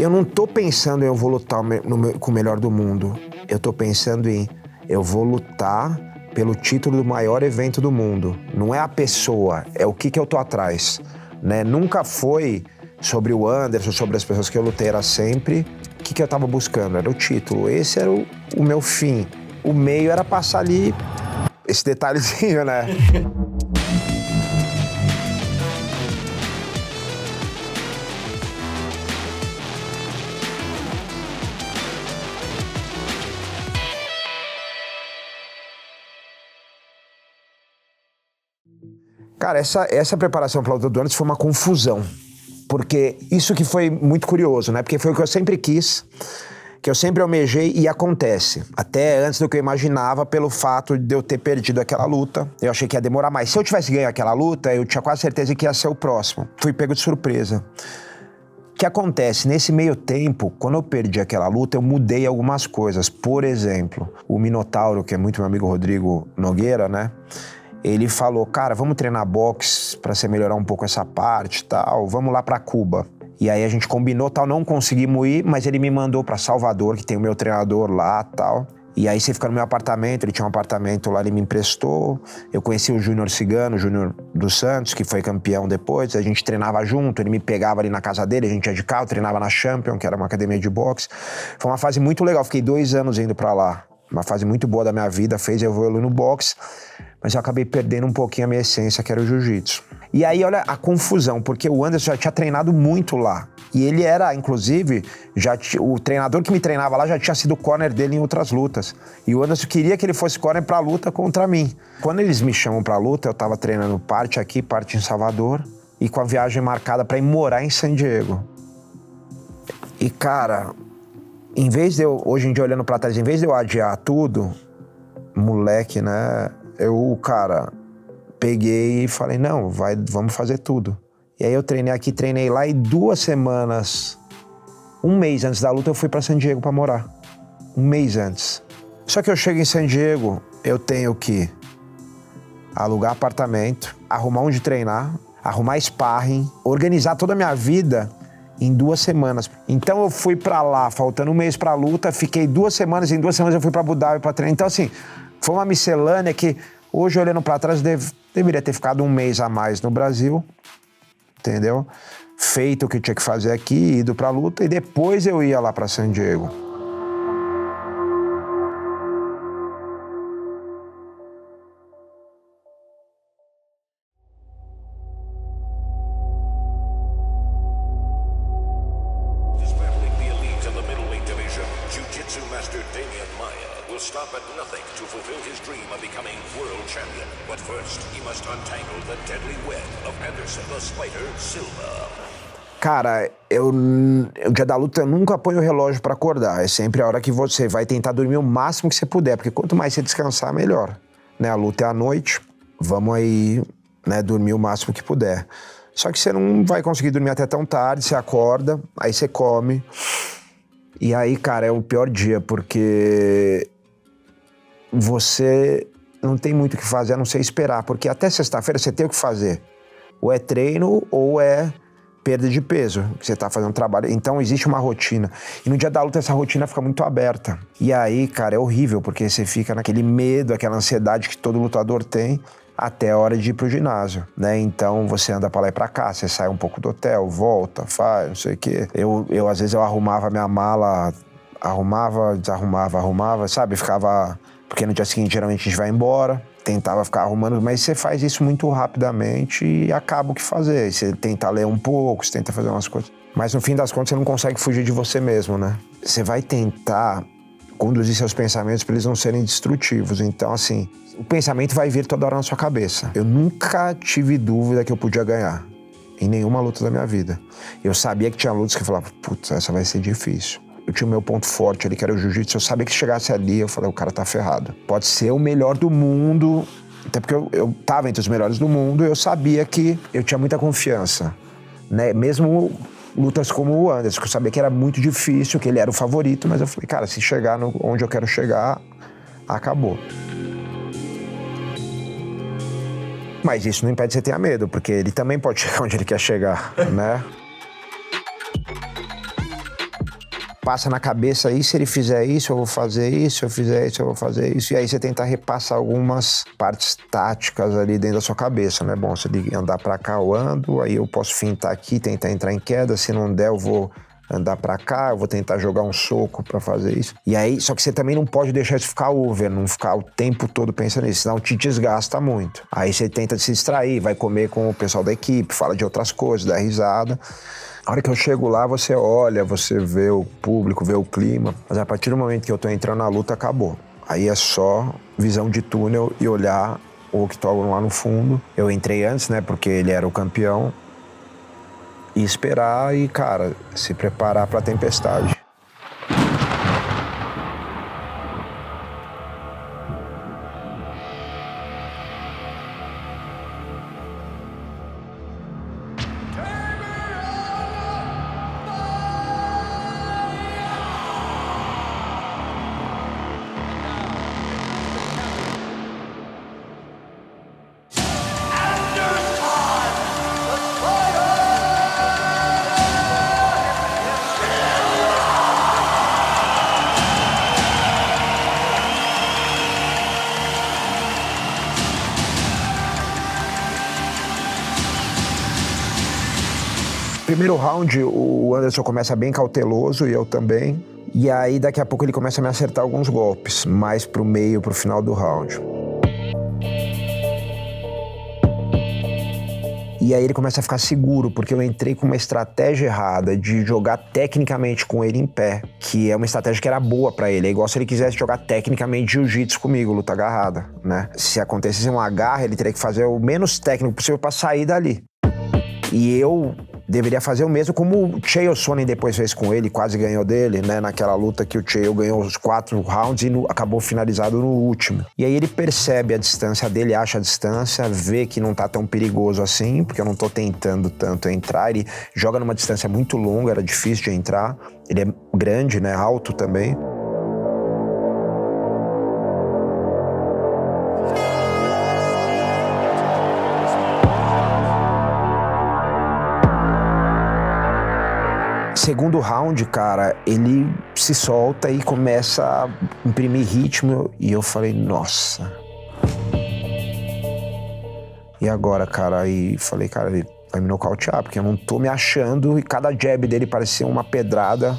Eu não tô pensando em eu vou lutar com o melhor do mundo. Eu tô pensando em eu vou lutar pelo título do maior evento do mundo. Não é a pessoa, é o que eu tô atrás, né? Nunca foi sobre o Anderson, sobre as pessoas que eu lutei, era sempre o que eu tava buscando, era o título. Esse era o meu fim. O meio era passar ali esse detalhezinho, né? Cara, essa preparação para a luta do Anderson foi uma confusão. Porque isso que foi muito curioso, né? Porque foi o que eu sempre quis, que eu sempre almejei e acontece. Até antes do que eu imaginava, pelo fato de eu ter perdido aquela luta. Eu achei que ia demorar mais. Se eu tivesse ganho aquela luta, eu tinha quase certeza que ia ser o próximo. Fui pego de surpresa. O que acontece? Nesse meio tempo, quando eu perdi aquela luta, eu mudei algumas coisas. Por exemplo, o Minotauro, que é muito meu amigo Rodrigo Nogueira, né? Ele falou, cara, vamos treinar boxe pra você melhorar um pouco essa parte e tal, vamos lá pra Cuba. E aí a gente combinou, tal, não conseguimos ir, mas ele me mandou pra Salvador, que tem o meu treinador lá, tal. E aí você fica no meu apartamento, ele tinha um apartamento lá, ele me emprestou. Eu conheci o Júnior Cigano, o Júnior dos Santos, que foi campeão depois. A gente treinava junto, ele me pegava ali na casa dele, a gente ia de carro, treinava na Champion, que era uma academia de boxe. Foi uma fase muito legal, fiquei 2 anos indo pra lá. Uma fase muito boa da minha vida, fez eu evoluir no boxe. Mas eu acabei perdendo um pouquinho a minha essência, que era o jiu-jitsu. E aí, olha a confusão, porque o Anderson já tinha treinado muito lá. E ele era, inclusive, o treinador que me treinava lá já tinha sido corner dele em outras lutas. E o Anderson queria que ele fosse corner pra luta contra mim. Quando eles me chamam pra luta, eu tava treinando parte aqui, parte em Salvador, e com a viagem marcada pra ir morar em San Diego. E, cara, em vez de eu, hoje em dia olhando pra trás, em vez de eu adiar tudo, moleque, né? Eu, cara, peguei e falei, não, vamos fazer tudo. E aí eu treinei aqui, treinei lá e 2 semanas, 1 mês antes da luta, eu fui pra San Diego pra morar. 1 mês antes. Só que eu chego em San Diego, eu tenho que alugar apartamento, arrumar onde treinar, arrumar sparring, organizar toda a minha vida em 2 semanas. Então eu fui pra lá, faltando 1 mês pra luta, fiquei 2 semanas, em 2 semanas eu fui pra Abu Dhabi pra treinar. Então assim, foi uma miscelânea que hoje, olhando pra trás, deveria ter ficado 1 mês a mais no Brasil, entendeu? Feito o que tinha que fazer aqui, ido pra luta, e depois eu ia lá pra San Diego. Cara, o dia da luta eu nunca ponho o relógio pra acordar. É sempre a hora que você vai tentar dormir o máximo que você puder, porque quanto mais você descansar, melhor. Né? A luta é à noite, vamos aí, né, dormir o máximo que puder. Só que você não vai conseguir dormir até tão tarde, você acorda, aí você come. E aí, cara, é o pior dia, porque você não tem muito o que fazer, a não ser esperar, porque até sexta-feira você tem o que fazer. Ou é treino, ou é perda de peso, que você tá fazendo trabalho. Então existe uma rotina. E no dia da luta essa rotina fica muito aberta. E aí, cara, é horrível, porque você fica naquele medo, aquela ansiedade que todo lutador tem, até a hora de ir pro ginásio, né? Então você anda pra lá e pra cá, você sai um pouco do hotel, volta, faz, não sei o quê. Eu às vezes eu arrumava minha mala, arrumava, sabe? Ficava... Porque no dia seguinte geralmente a gente vai embora, tentava ficar arrumando, mas você faz isso muito rapidamente e acaba o que fazer. Aí você tenta ler um pouco, você tenta fazer umas coisas. Mas no fim das contas você não consegue fugir de você mesmo, né? Você vai tentar conduzir seus pensamentos para eles não serem destrutivos. Então, assim, o pensamento vai vir toda hora na sua cabeça. Eu nunca tive dúvida que eu podia ganhar em nenhuma luta da minha vida. Eu sabia que tinha lutas que eu falava, putz, essa vai ser difícil. Eu tinha o meu ponto forte ali, que era o jiu-jitsu. Eu sabia que se chegasse ali, eu falei, o cara tá ferrado. Pode ser o melhor do mundo, até porque eu tava entre os melhores do mundo, eu sabia que eu tinha muita confiança, né? Mesmo lutas como o Anderson, que eu sabia que era muito difícil, que ele era o favorito, mas eu falei, cara, se chegar onde eu quero chegar, acabou. Mas isso não impede que você tenha medo, porque ele também pode chegar onde ele quer chegar, né? passa na cabeça aí, se ele fizer isso, eu vou fazer isso, se eu fizer isso, eu vou fazer isso. E aí você tenta repassar algumas partes táticas ali dentro da sua cabeça, né? Bom, se ele andar pra cá, eu ando, aí eu posso fintar aqui, tentar entrar em queda, se não der, eu vou andar pra cá, eu vou tentar jogar um soco pra fazer isso. E aí, só que você também não pode deixar isso ficar over, não ficar o tempo todo pensando nisso, senão te desgasta muito. Aí você tenta se distrair, vai comer com o pessoal da equipe, fala de outras coisas, dá risada. A hora que eu chego lá, você olha, você vê o público, vê o clima, mas a partir do momento que eu tô entrando na luta, acabou. Aí é só visão de túnel e olhar o octógono lá no fundo. Eu entrei antes, né, porque ele era o campeão, e esperar e, cara, se preparar pra tempestade. Primeiro round, o Anderson começa bem cauteloso e eu também. E aí, daqui a pouco, ele começa a me acertar alguns golpes, mais pro meio, pro final do round. E aí ele começa a ficar seguro, porque eu entrei com uma estratégia errada de jogar tecnicamente com ele em pé, que é uma estratégia que era boa pra ele. É igual se ele quisesse jogar tecnicamente jiu-jitsu comigo, luta agarrada, né? Se acontecesse um agarre, ele teria que fazer o menos técnico possível pra sair dali. E eu deveria fazer o mesmo como o Chael Sonnen depois fez com ele, quase ganhou dele, né? Naquela luta que o Chael ganhou os 4 rounds e acabou finalizado no último. E aí ele percebe a distância dele, acha a distância, vê que não tá tão perigoso assim, porque eu não tô tentando tanto entrar. Ele joga numa distância muito longa, era difícil de entrar. Ele é grande, né? Alto também. Segundo round, cara, ele se solta e começa a imprimir ritmo e eu falei, nossa. E agora, cara? Aí falei, cara, ele vai me nocautear, porque eu não tô me achando e cada jab dele parecia uma pedrada.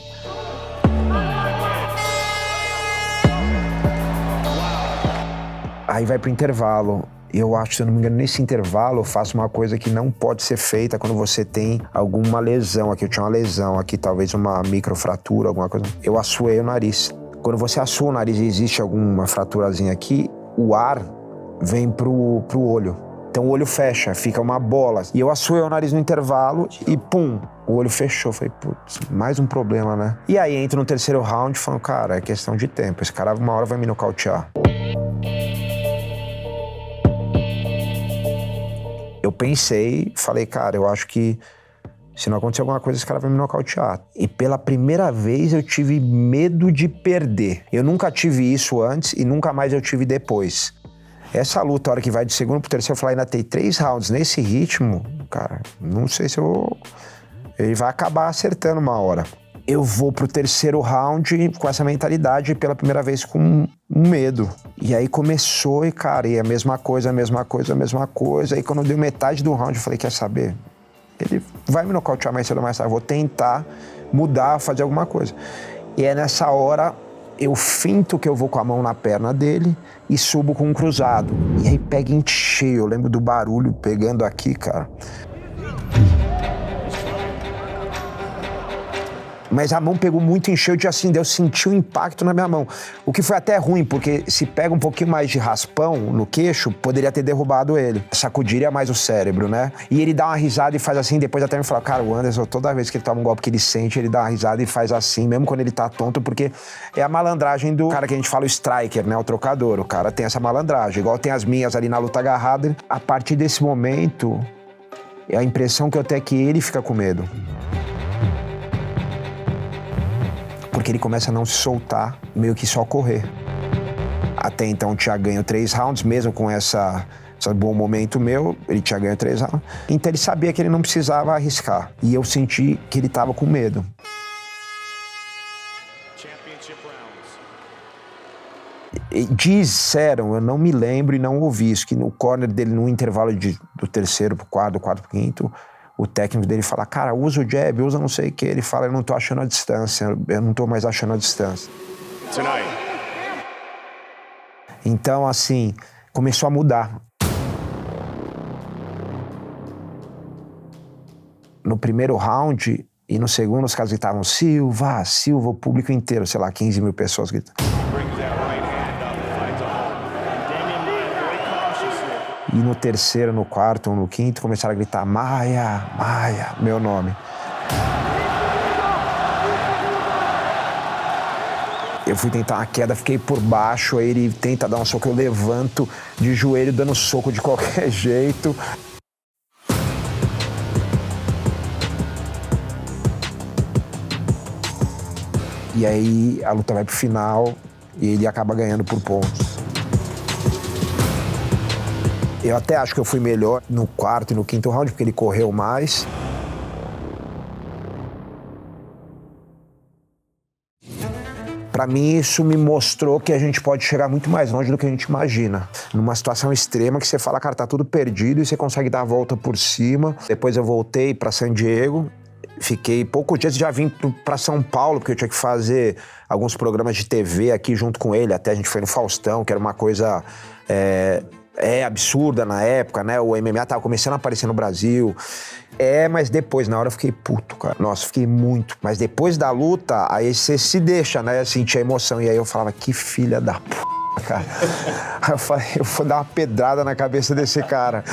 Aí vai pro intervalo. Eu acho, se eu não me engano, nesse intervalo eu faço uma coisa que não pode ser feita quando você tem alguma lesão. Aqui eu tinha uma lesão, aqui talvez uma microfratura, alguma coisa. Eu assoei o nariz. Quando você assua o nariz e existe alguma fraturazinha aqui, o ar vem pro olho. Então o olho fecha, fica uma bola. E eu assoei o nariz no intervalo e pum, o olho fechou. Falei, putz, mais um problema, né? E aí entro no terceiro round falando, cara, é questão de tempo. Esse cara uma hora vai me nocautear. Eu pensei, falei, cara, eu acho que se não acontecer alguma coisa, esse cara vai me nocautear. E pela primeira vez eu tive medo de perder. Eu nunca tive isso antes e nunca mais eu tive depois. Essa luta, a hora que vai de segundo pro terceiro, eu falei, ainda tem 3 rounds nesse ritmo, cara, não sei se eu... Ele vai acabar acertando uma hora. Eu vou pro terceiro round com essa mentalidade, pela primeira vez com um medo. E aí começou e, cara, e a mesma coisa. Aí quando deu metade do round, eu falei, quer saber? Ele vai me nocautear mais cedo ou mais tarde. Eu vou tentar mudar, fazer alguma coisa. E é nessa hora, eu finto que eu vou com a mão na perna dele e subo com um cruzado. E aí pega em cheio, eu lembro do barulho pegando aqui, cara. Mas a mão pegou muito em cheio de assim, eu senti o impacto na minha mão. O que foi até ruim, porque se pega um pouquinho mais de raspão no queixo, poderia ter derrubado ele. Sacudiria mais o cérebro, né? E ele dá uma risada e faz assim, depois até me fala, cara, o Anderson, toda vez que ele toma um golpe que ele sente, ele dá uma risada e faz assim, mesmo quando ele tá tonto, porque é a malandragem do cara que a gente fala o striker, né? O trocador. O cara tem essa malandragem, igual tem as minhas ali na luta agarrada. A partir desse momento, a impressão que eu tenho é que ele fica com medo. Porque ele começa a não se soltar, meio que só correr. Até então tinha ganho 3 rounds, mesmo com esse bom momento meu, ele tinha ganho 3 rounds. Então ele sabia que ele não precisava arriscar. E eu senti que ele estava com medo. Disseram, eu não me lembro e não ouvi isso, que no corner dele, no intervalo do terceiro pro quarto, do quarto pro quinto, o técnico dele fala, cara, usa o jab, usa não sei o que. Ele fala, eu não tô achando a distância, eu não tô mais achando a distância. Tonight. Então, assim, começou a mudar. No primeiro round e no segundo, os caras gritavam Silva, Silva, o público inteiro, sei lá, 15 mil pessoas gritando. E no terceiro, no quarto ou no quinto, começaram a gritar Maia, Maia, meu nome. Eu fui tentar uma queda, fiquei por baixo, aí ele tenta dar um soco, eu levanto de joelho, dando soco de qualquer jeito. E aí a luta vai pro final e ele acaba ganhando por pontos. Eu até acho que eu fui melhor no quarto e no quinto round, porque ele correu mais. Pra mim, isso me mostrou que a gente pode chegar muito mais longe do que a gente imagina. Numa situação extrema que você fala, cara, tá tudo perdido e você consegue dar a volta por cima. Depois eu voltei pra San Diego. Fiquei poucos dias, já vim para São Paulo, porque eu tinha que fazer alguns programas de TV aqui junto com ele. Até a gente foi no Faustão, que era uma coisa absurda na época, né? O MMA tava começando a aparecer no Brasil. Mas depois, na hora, eu fiquei puto, cara. Nossa, fiquei muito. Mas depois da luta, aí você se deixa, né? Sentir a emoção. E aí eu falava, que filha da p... cara. Aí eu falei, eu vou dar uma pedrada na cabeça desse cara.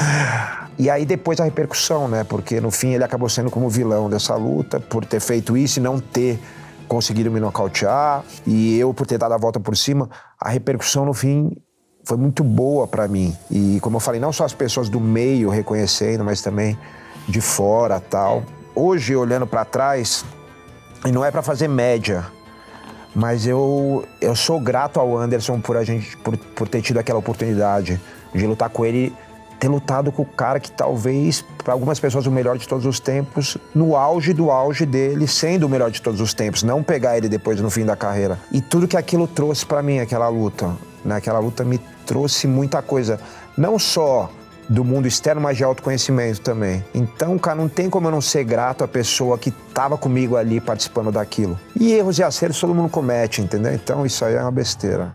E aí depois a repercussão, né? Porque no fim ele acabou sendo como vilão dessa luta, por ter feito isso e não ter conseguido me nocautear. E eu por ter dado a volta por cima, a repercussão no fim foi muito boa pra mim. E como eu falei, não só as pessoas do meio reconhecendo, mas também de fora, tal. Hoje, olhando pra trás, e não é pra fazer média, mas eu sou grato ao Anderson por ter tido aquela oportunidade de lutar com ele, ter lutado com o cara que talvez, para algumas pessoas, o melhor de todos os tempos, no auge do auge dele, sendo o melhor de todos os tempos, não pegar ele depois no fim da carreira. E tudo que aquilo trouxe para mim, aquela luta, né? Aquela luta me trouxe muita coisa, não só do mundo externo, mas de autoconhecimento também. Então, cara, não tem como eu não ser grato à pessoa que tava comigo ali participando daquilo. E erros e acertos todo mundo comete, entendeu? Então, isso aí é uma besteira.